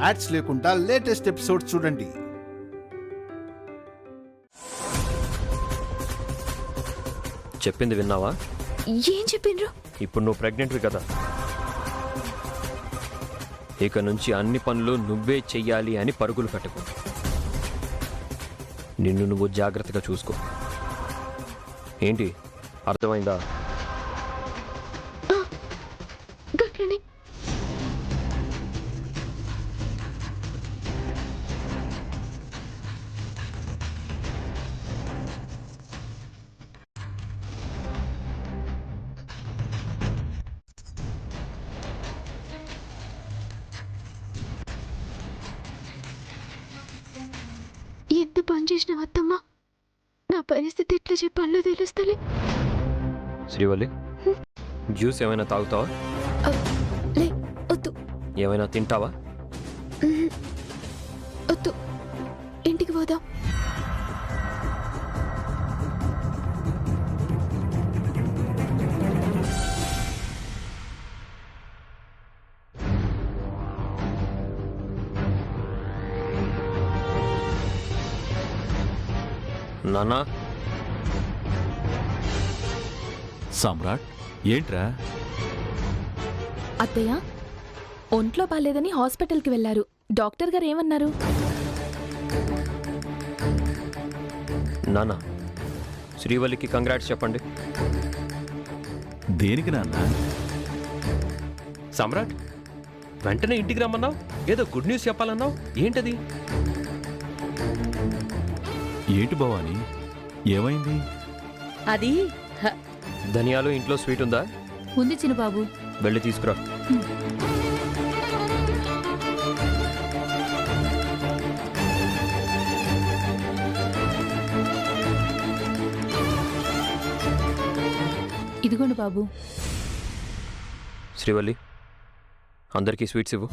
Ads లేకుండా latest episodes చూడండి. చెప్పింది విన్నావా? ఏం చెప్పిండ్రు? ఇప్పుడు నువ్వు ప్రెగ్నెంట్వి కదా, ఇక నుంచి అన్ని పనులు నువ్వే చెయ్యాలి అని పరుగులు పెట్టకు. నిన్ను నువ్వు జాగ్రత్తగా చూసుకో. ఏంటి అర్థమైందా? ఎంత పని చేసిన అత్తమ్మా, నా పరిస్థితి ఎట్లా చెప్పాలో తెలుస్తలే. శ్రీవల్లి, జ్యూస్ ఏమైనా తాగుతావా? లే, వద్దు. ఏమైనా తింటావా? వద్దు, ఇంటికి పోదాం. నాన్నా. సమ్రాట్, ఏంట్రా? అత్తయ్య, ఒంట్లో బాలేదని హాస్పిటల్కి వెళ్లారు. డాక్టర్ గారు ఏమన్నారు? నాన్నా, శ్రీవల్లికి కంగ్రాట్స్ చెప్పండి. దేనికి నాన్న? సమ్రాట్, వెంటనే ఇంటికి రమ్మన్నావు, ఏదో గుడ్ న్యూస్ చెప్పాలన్నావు, ఏంటది? ఏంటి భవాని, ఏమైంది? అది ధనియాలు ఇంట్లో స్వీట్ ఉందా? ఉంది చిన్నబాబు, వెళ్ళి తీసుకురా. ఇదిగోండి బాబు. శ్రీవల్లి, అందరికీ స్వీట్స్ ఇవ్వు.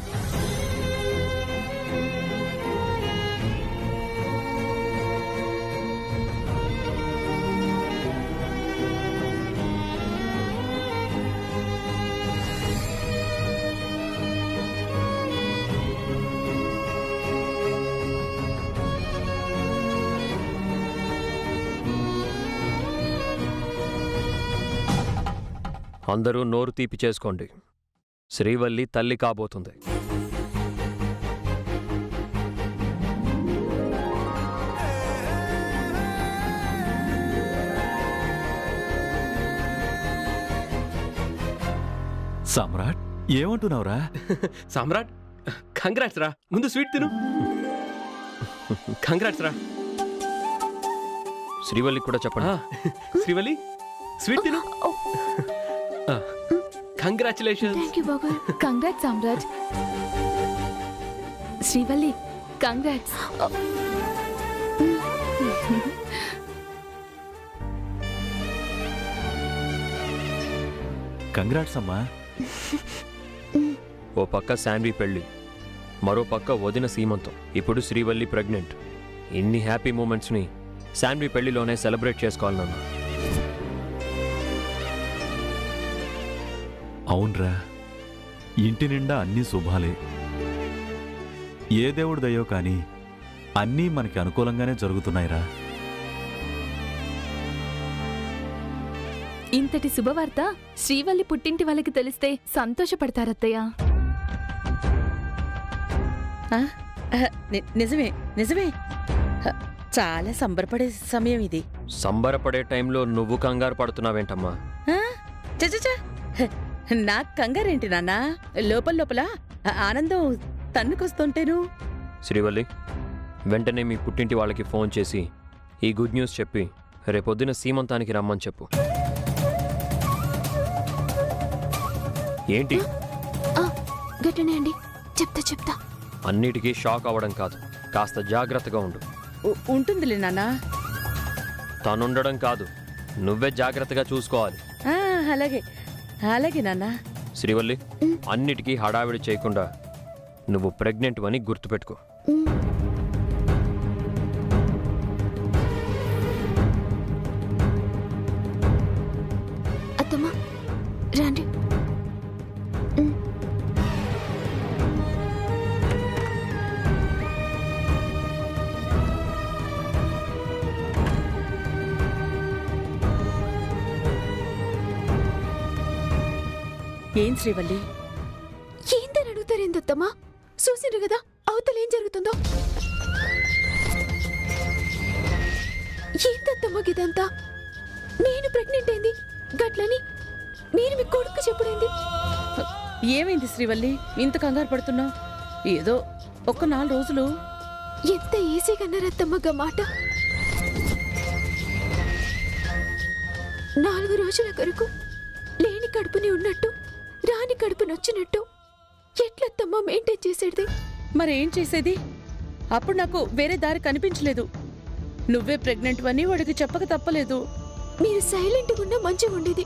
అందరూ నోరు తీపి చేసుకోండి. శ్రీవల్లి తల్లి కాబోతుంది. సమ్రాట్, ఏమంటున్నావురా? సమ్రాట్, కంగ్రాట్స్ రా. ముందు స్వీట్ తిను. కంగ్రాట్స్ రా. శ్రీవల్లి కూడా చెప్పండి. శ్రీవల్లి, స్వీట్ తిను. కంగ్రాచులేషన్స్. థ్యాంక్ యూ బాబాయ్. కంగ్రాట్స్ సమ్రాట్. శ్రీవల్లి, కంగ్రాట్స్. కంగ్రాట్స్ అమ్మా. ఓ పక్క శాన్వి పెళ్లి, మరో పక్క వదిన సీమంతం, ఇప్పుడు శ్రీవల్లి ప్రెగ్నెంట్. ఇన్ని హ్యాపీ మూమెంట్స్ని శాన్వి పెళ్లిలోనే సెలబ్రేట్ చేసుకోవాలన్నా. అవునరా, ఇంటి నిండా అన్నీ శుభాలే. ఏ దేవుడి దయో కానీ అన్నీ మనకి అనుకూలంగానే జరుగుతున్నాయిరా. ఇంతటి శుభవార్త శ్రీవల్లి పుట్టింటి వాళ్ళకి తెలిస్తే సంతోషపడతారత్తయ్య. నిజమే నిజమే, చాలా సంబరపడే సమయం ఇది. సంబరపడే టైంలో నువ్వు కంగారు పడుతున్నావేంటమ్మా? చచ్చా, నాకు కంగారేంటి నాన్నా? లోపల లోపల ఆనందం తన్నుకొస్తుంటేను. శ్రీవల్లి, వెంటనే మీ పుట్టింటి వాళ్ళకి ఫోన్ చేసి ఈ గుడ్ న్యూస్ చెప్పి రేపొద్దున సీమంతానికి రమ్మని చెప్పు. ఏంటి? గట్టనే అండి, చెప్తా. అన్నిటికీ షాక్ అవ్వడం కాదు, కాస్త జాగ్రత్తగా ఉండు. ఉంటుందిలే నాన్నా. తనుండడం కాదు, నువ్వే జాగ్రత్తగా చూసుకోవాలి. అలాగే అలాగే నాన్నా. శ్రీవల్లి, అన్నిటికీ హడావిడి చేయకుండా నువ్వు ప్రెగ్నెంట్ అని గుర్తుపెట్టుకో. అత్తమ్మా, రండి. ఏం శ్రీవల్లి? ఏందని అడుగుతారేందత్తమ్మా? చూసిండ్రు కదా అవతల ఏం జరుగుతుందో. ఏందత్తమ్మా ఇదంతా? నేను ప్రెగ్నెంట్ అయింది గట్లని మీరు మీ కొడుకు చెప్పుడేంది? ఏమైంది శ్రీవల్లి? ఇంత కంగారు పడుతున్నావు? ఏదో ఒక్క 4 రోజులు. ఎంత ఈజీగా అన్నారత్తమ్మగా మాట. 4 రోజుల కొరకు లేని కడుపుని ఉన్నట్టు రాని కడుపునొచ్చినట్టు ఎట్లత్తమ్మా మెయింటైన్ చేసేది? మరేం చేసేది? అప్పుడు నాకు వేరే దారి కనిపించలేదు. నువ్వే ప్రెగ్నెంట్ అని వాడికి చెప్పక తప్పలేదు. మీరు సైలెంట్గా ఉన్నా మంచిగా ఉండేది.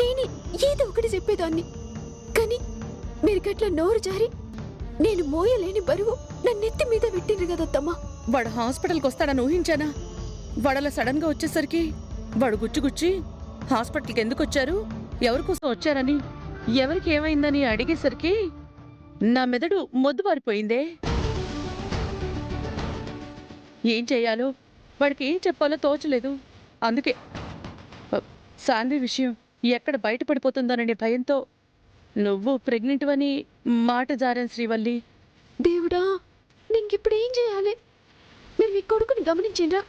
నేను ఏదో ఒకటి చెప్పేదాన్ని. కానీ మీరు గట్ల నోరు జారి నేను మోయలేని బరువు నన్నెత్తి మీద పెట్టిండ్రు కదత్తమ్మా. వాడు హాస్పిటల్కి వస్తాడని ఊహించానా? వాడలా సడన్ గా వచ్చేసరికి వాడు గుచ్చి హాస్పిటల్కి ఎందుకు వచ్చారు, ఎవరి కోసం వచ్చారని, ఎవరికి ఏమైందని అడిగేసరికి నా మెదడు మొద్దుబారిపోయిందే. ఏం చెయ్యాలో వాడికి ఏం చెప్పాలో తోచలేదు. అందుకే శాన్వి విషయం ఎక్కడ బయటపడిపోతుందోననే భయంతో నువ్వు ప్రెగ్నెంట్ అని మాట జారాను శ్రీవల్లి. దేవుడా, నీకిప్పుడు ఏం చేయాలి? మీరు మీ కొడుకుని గమనించిండ్రా?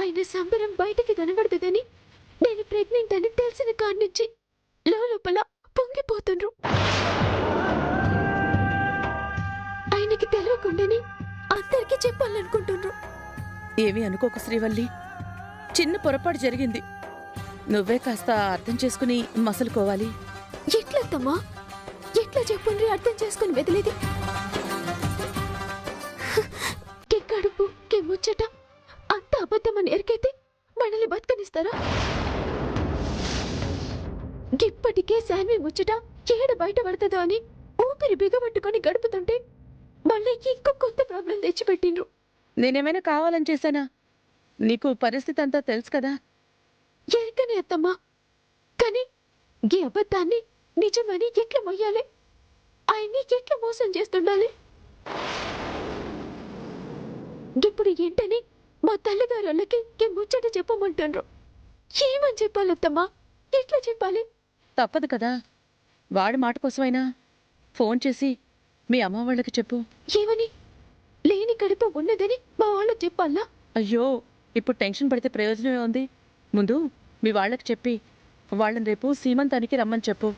ఆయన సంబరం బయటికి కనబడుతుందని నేను ప్రెగ్నెంట్ అని తెలిసిన కాడి నుంచి లోపల పొంగిపోతుండ్రు. ఆయనకి తెలియకుండానే అందరికీ చెప్పాలనుకుంటుండ్రు. ఏమీ అనుకోకు శ్రీవల్లి, చిన్న పొరపాటు జరిగింది. నువ్వే కాస్త అర్థం చేసుకుని మసలుకోవాలి. ఎట్లత్తమ్మా? ఎట్లా చెప్పుండ్రి అర్థం చేసుకుని వెదిలేది? కే కడుపు కే ముచ్చట అంత అబద్ధమని ఎరికైతే మనల్ని బతకనిస్తారా? ఇప్పటికే శాన్వి ముచ్చట ఏడ బయట పడుతుందో అని ఊపిరి బిగబట్టుకొని గడుపుతుంటే మళ్ళీ ఇంకో కొత్త ప్రాబ్లం తెచ్చిపెట్టిండ్రు. నేనేమైనా కావాలని చేశానా? నీకు పరిస్థితి అంతా తెలుసు కదా. ఎరికనే అత్తమ్మా, కానీ ఈ అబద్ధాన్ని నిజమని ఎట్లా మొయ్యాలి? ఆయన్ని ఎట్లా మోసం చేస్తుండాలి? ఇప్పుడు ఏంటని మా తల్లిగారులకి ముచ్చట చెప్పమంటుండ్రు. ఏమని చెప్పాలి అత్తమ్మా? ఎట్లా చెప్పాలి? తప్పదు కదా. వాడి మాట కోసమైనా ఫోన్ చేసి మీ అమ్మ వాళ్ళకి చెప్పు. ఏమని? లేని కడుపు ఉన్నదని మా వాళ్ళకి చెప్పాలా? అయ్యో, ఇప్పుడు టెన్షన్ పడితే ప్రయోజనమే ఉంది. ముందు మీ వాళ్ళకి చెప్పి వాళ్ళని రేపు సీమంతానికి రమ్మని చెప్పు.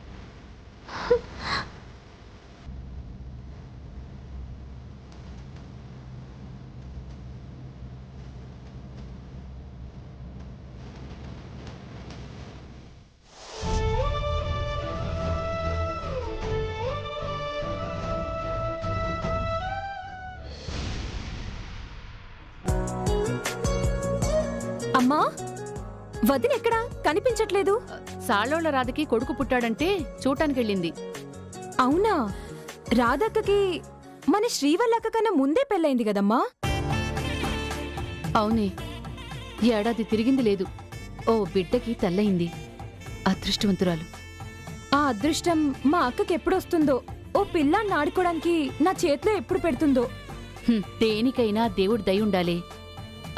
అమ్మా, వదిన ఎక్కడా కనిపించట్లేదు? సాళ్ళోళ్ళ రాధకి కొడుకు పుట్టాడంటే చూడటానికెళ్ళింది. అవునా? రాధక్కకి మన శ్రీవల్లక్క కన్నా ముందే పెళ్ళైంది కదమ్మా. అవునే, ఏడాది తిరిగింది లేదు. ఓ బిడ్డకి తల్లయింది. అదృష్టవంతురాలు. ఆ అదృష్టం మా అక్కకి ఎప్పుడొస్తుందో, ఓ పిల్లాన్ని ఆడుకోవడానికి నా చేతిలో ఎప్పుడు పెడుతుందో. దేనికైనా దేవుడి దయ ఉండాలే.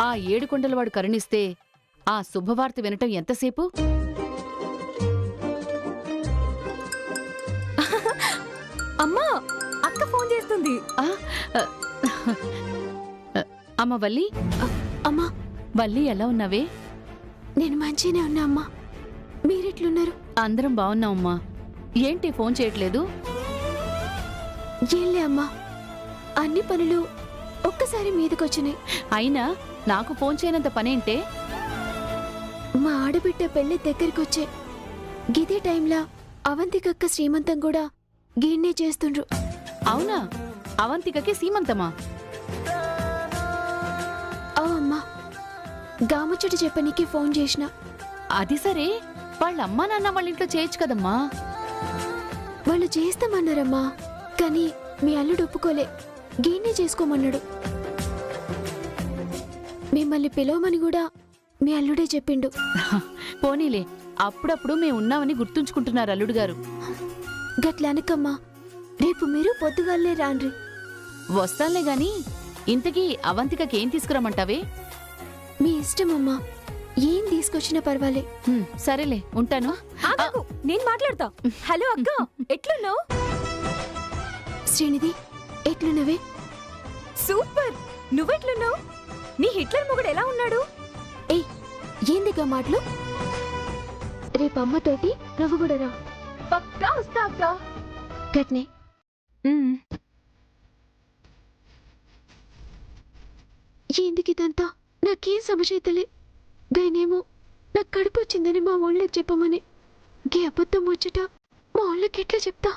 ఆ 7 కొండలవాడు కరుణిస్తే ఆ శుభవార్త వినటం ఎంతసేపు? అమ్మా, అక్క ఫోన్ చేస్తుంది. అమ్మ వల్లి, అమ్మా, వల్లి ఎలా ఉన్నావే? నేను మంచిగానే ఉన్నా అమ్మా. మీరెట్లున్నారు? అందరం బాగున్నామమ్మా. ఏంటి ఫోన్ చేయట్లేదు? ఏంలే అమ్మా, అన్ని పనులు ఒక్కసారి మీదకొచ్చినాయి. అయినా నాకు ఫోన్ చేయనంత పనేంటే? మా ఆడబిడ్డ పెళ్లి దగ్గరికొచ్చే గిదే టైంలా అవంతికక్క శ్రీమంతం కూడా గీన్నే చేస్తుండ్రు. అవునా? అవంతికకి సీమంతమా? అమ్మా, గాముచ్చట చెప్పనీకి ఫోన్ చేసిన. అది సరే, వాళ్ళ అమ్మా నాన్న వాళ్ళ ఇంట్లో చేయొచ్చు కదమ్మా. వాళ్ళు చేస్తామన్నారమ్మా, కానీ మీ అల్లుడు ఒప్పుకోలే. గీన్నే చేసుకోమన్నాడు. మిమ్మల్ని పిలవమని కూడా మీ అల్లుడే చెప్పిండు. పోనీలే, అప్పుడప్పుడు మేము ఉన్నామని గుర్తుంచుకుంటున్నారు అల్లుడు గారు. గట్లనకమ్మా, రేపు మీరు పొద్దుగాలే రాండ్రి. వస్తానులే గాని, ఇంతకీ అవంతికకి ఏం తీసుకురమ్మంటావే? మీ ఇష్టమమ్మా, ఏం తీసుకొచ్చినా పర్వాలే. సరేలే, ఉంటాను. ఆగు. నేను మాట్లాడతా. హలో అక్క, ఎట్లున్నావు? శ్రీనిధి, ఎట్లున్నవే? సూపర్. నువ్వెట్లున్నావు? నీ హిట్లర్ మొగుడు ఎలా ఉన్నాడు? ఏయ్, ఏందిగా మాటలు? రేపు అమ్మతోటి నువ్వు కూడా రా. పక్కా వస్తా అక్క. కట్నే. ఎందుకు ఇదంతా? నాకేం సమస్య అయితలే. గాయనేమో నాకు కడుపు వచ్చిందని మా వాళ్ళకి చెప్పమని. గీ అబద్ధం వచ్చట మా వాళ్ళకి ఎట్లా చెప్తా?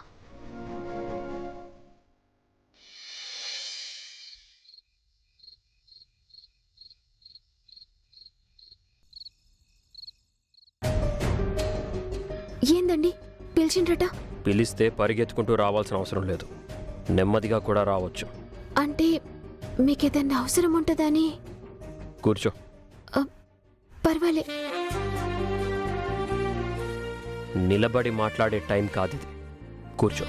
ఏందండి పిలిచిండ్రట? పిలిస్తే పరిగెత్తుకుంటూ రావాల్సిన అవసరం లేదు, నెమ్మదిగా కూడా రావచ్చు. అంటే మీకేదన్నా అవసరం ఉంటుందని? కూర్చో. పర్వాలే. నిలబడి మాట్లాడే టైం కాదు ఇది, కూర్చో.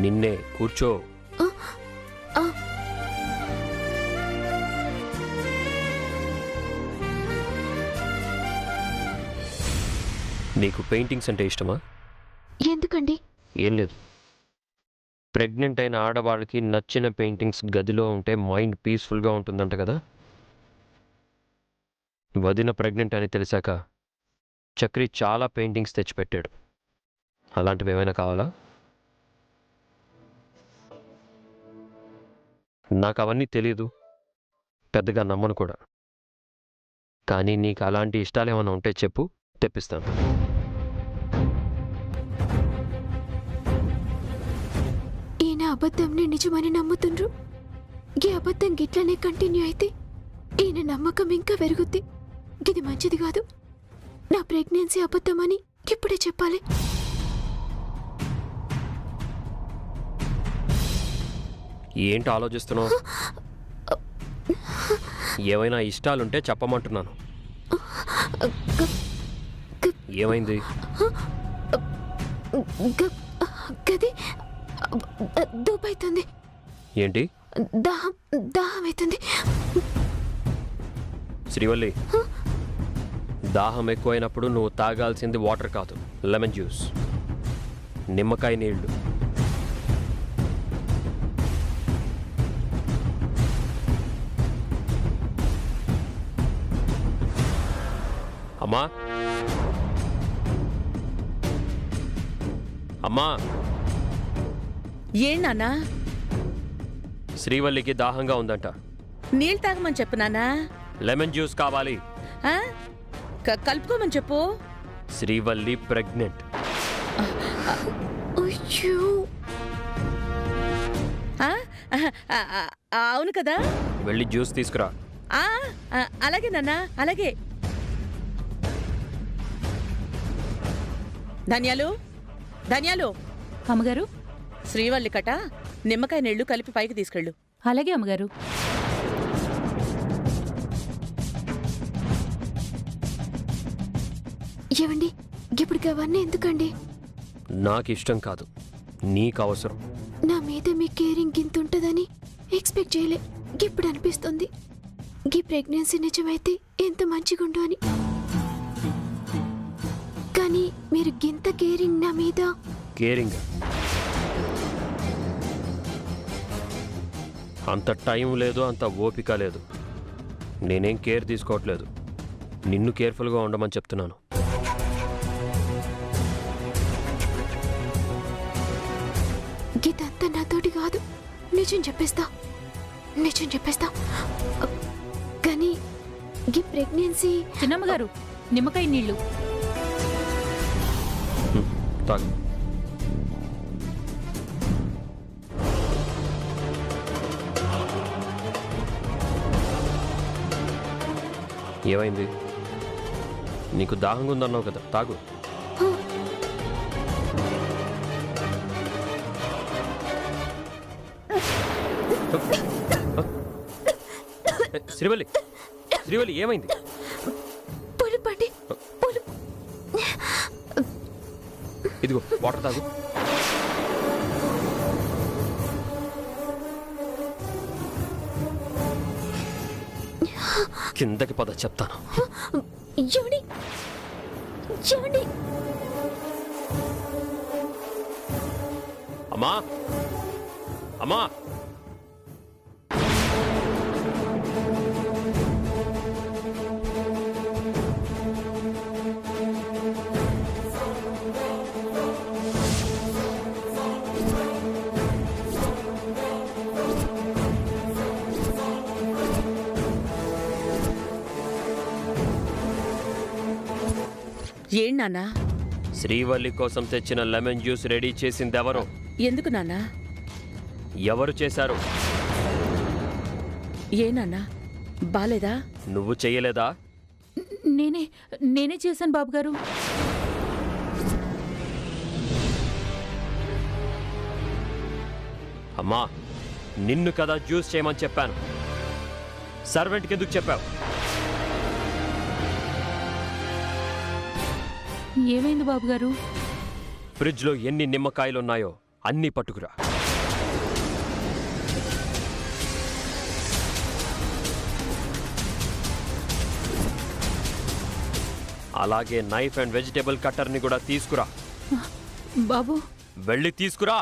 నిన్నే, కూర్చో. నీకు పెయింటింగ్స్ అంటే ఇష్టమా? ఎందుకండి? ఏం లేదు, ప్రెగ్నెంట్ అయిన ఆడవాళ్ళకి నచ్చిన పెయింటింగ్స్ గదిలో ఉంటే మైండ్ పీస్ఫుల్గా ఉంటుందంట కదా. వదిన ప్రెగ్నెంట్ అని తెలిసాక చక్రి చాలా పెయింటింగ్స్ తెచ్చిపెట్టాడు. అలాంటివి ఏమైనా కావాలా? నాకు అవన్నీ తెలీదు, పెద్దగా నమ్మను కూడా. కానీ నీకు అలాంటి ఇష్టాలు ఏమైనా ఉంటే చెప్పు, తెప్పిస్తాను. ఈయన అబద్ధంని నిజమని నమ్ముతుండ్రు. ఈ అబద్ధం గిట్లనే కంటిన్యూ అయితే ఈయన నమ్మకం ఇంకా పెరుగుద్ది. ఇది మంచిది కాదు. నా ప్రెగ్నెన్సీ అబద్ధమని ఇప్పుడే చెప్పాలి. ఏంటి ఆలోచిస్తున్నావు? ఏమైనా ఇష్టాలుంటే చెప్పమంటున్నాను. ఏమైంది? గది దూపైతుంది. ఏంటి? దాహం దాహం అవుతుంది. శ్రీవల్లి, దాహం ఎక్కువైనప్పుడు నువ్వు తాగాల్సింది వాటర్ కాదు, లెమన్ జ్యూస్, నిమ్మకాయ నీళ్లు. అమ్మా, అమ్మా. ఏనానా? శ్రీవల్లికి దాహంగా ఉందంట. నీళ్ళు తాగమని చెప్పు నానా. లెమన్ జ్యూస్ కావాలి. ఆ? కలుపుకోమని చెప్పు. శ్రీవల్లి ప్రెగ్నెంట్. అయ్యో, ఆ? అవును కదా. వెళ్ళి జ్యూస్ తీసుకురా. అలాగే నాన్నా, అలాగే. ధన్యాలు, ధన్యాలు. అమ్మగారు. శ్రీవల్లి కట నిమ్మకాయ నీళ్లు కలిపి పైకి తీసుకెళ్ళు. అలాగే అమ్మగారు. ఏవండి, ఇప్పుడు అవన్నీ ఎందుకండి? నాకు ఇష్టం కాదు, నీకు అవసరం. నా మీద మీ కేరింగ్ గింత ఉంటుందని ఎక్స్పెక్ట్ చేయలే. ఇప్పుడు అనిపిస్తుంది ఈ ప్రెగ్నెన్సీ నిజమైతే ఎంత మంచిగుండు అని. కానీ మీరు గింత కేరింగ్ నా మీద. కేరింగ్? అంత టైం లేదు, అంత ఓపిక లేదు. నేనేం కేర్ తీసుకోవట్లేదు, నిన్ను కేర్ఫుల్గా ఉండమని చెప్తున్నాను. ఇదంతా నాతోటి కాదు. నిజం చెప్పేస్తా, నిజం చెప్పేస్తా. కానీ ఈ ప్రెగ్నెన్సీ. చిన్నమ్మగారు, నిమ్మకాయ నీళ్లు తాగు. ఏమైంది? నీకు దాహంగా ఉందన్నావు కదా, తాగు. శ్రీవల్లి, శ్రీవల్లి, ఏమైంది? పొలుపండి. ఇదిగో వాటర్ తాగు. కిందకి పద చెప్తాను. ఏమండి ఏమండి అమ్మా అమ్మా ఏం నాన్నా? శ్రీవల్లి కోసం తెచ్చిన లెమన్ జ్యూస్ రెడీ చేసింది ఎవరు? ఎందుకు నాన్నా? ఎవరు చేశారు? ఏ నాన్నా, బాలేదా? నువ్వు చెయ్యలేదా? నేనే చేశాను బాబుగారు. అమ్మా, నిన్ను కదా జ్యూస్ చేయమని చెప్పాను. సర్వెంట్కి ఎందుకు చెప్పావు? ఏమైంది బాబుగారు? ఫ్రిడ్జ్లో ఎన్ని నిమ్మకాయలున్నాయో అన్నీ పట్టుకురా. అలాగే నైఫ్ అండ్ వెజిటేబుల్ కట్టర్ని కూడా తీసుకురా. బాబు వెళ్ళి తీసుకురా.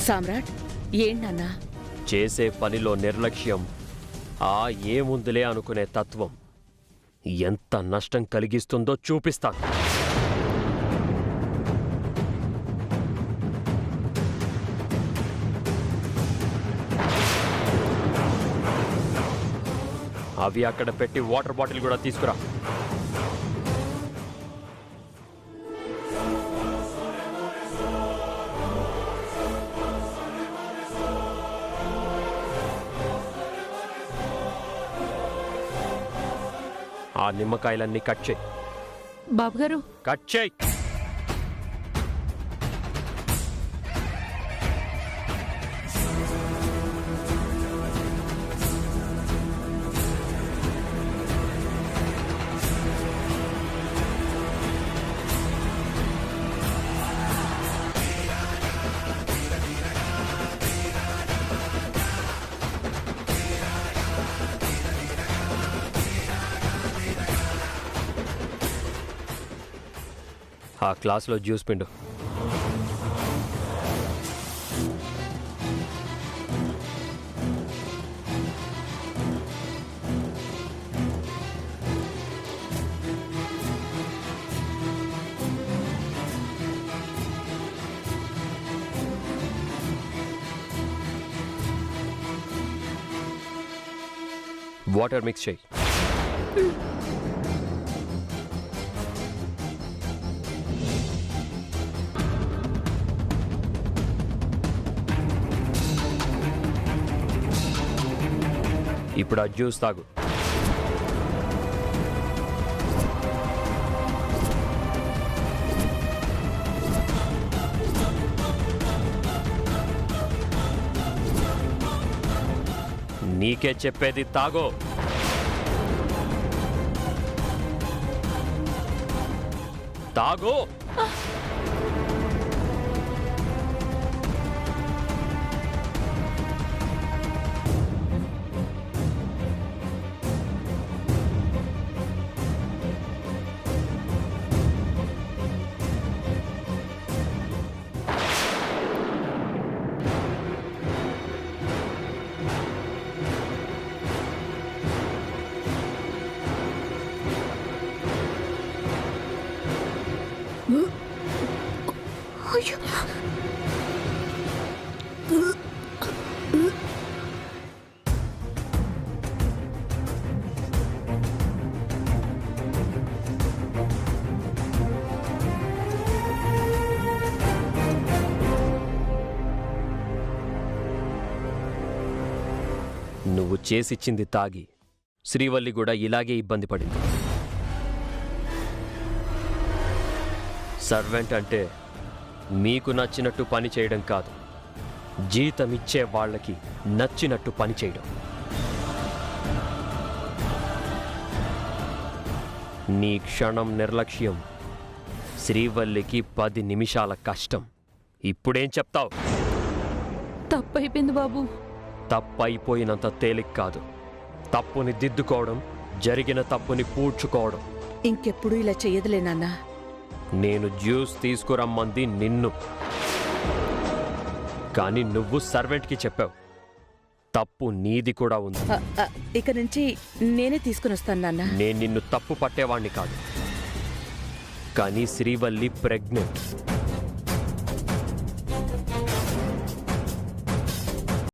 సామ్రాట్, ఏంటన్నా? చేసే పనిలో నిర్లక్ష్యం, ఆ ఏముందులే అనుకునే తత్వం ఎంత నష్టం కలిగిస్తుందో చూపిస్తాను. అవి అక్కడ పెట్టి వాటర్ బాటిల్ కూడా తీసుకురా. ఆ నిమ్మకాయలన్నీ కట్ చేయి. బాబుగారు కట్ చేయి. ఆ క్లాస్లో జ్యూస్ పిండు. వాటర్ మిక్స్ చేయి. ఇప్పుడు ఆ జ్యూస్ తాగు. నీకే చెప్పేది, తాగో. తాగో. నువ్వు చేసిచ్చింది తాగి శ్రీవల్లి కూడా ఇలాగే ఇబ్బంది పడింది. సర్వెంట్ అంటే మీకు నచ్చినట్టు పని చేయడం కాదు, జీతమిచ్చే వాళ్ళకి నచ్చినట్టు పని చేయడం. నీ క్షణం నిర్లక్ష్యం శ్రీవల్లికి 10 నిమిషాల కష్టం. ఇప్పుడేం చెప్తావు? తప్పైపోయింది బాబు. తప్పైపోయినంత తేలిక కాదు. తప్పుని దిద్దుకోవడం, జరిగిన తప్పుని పూడ్చుకోవడం. ఇంకెప్పుడు ఇలా చెయ్యదులే నాన్నా. నేను జ్యూస్ తీసుకురమ్మంది నిన్ను, కానీ నువ్వు సర్వెంట్కి చెప్పావు. తప్పు నీది కూడా ఉంది. ఇక నుంచి నేనే తీసుకుని వస్తాను నాన్న. నేను నిన్ను తప్పు పట్టేవాణ్ణి కాదు, కానీ శ్రీవల్లి ప్రెగ్నెంట్.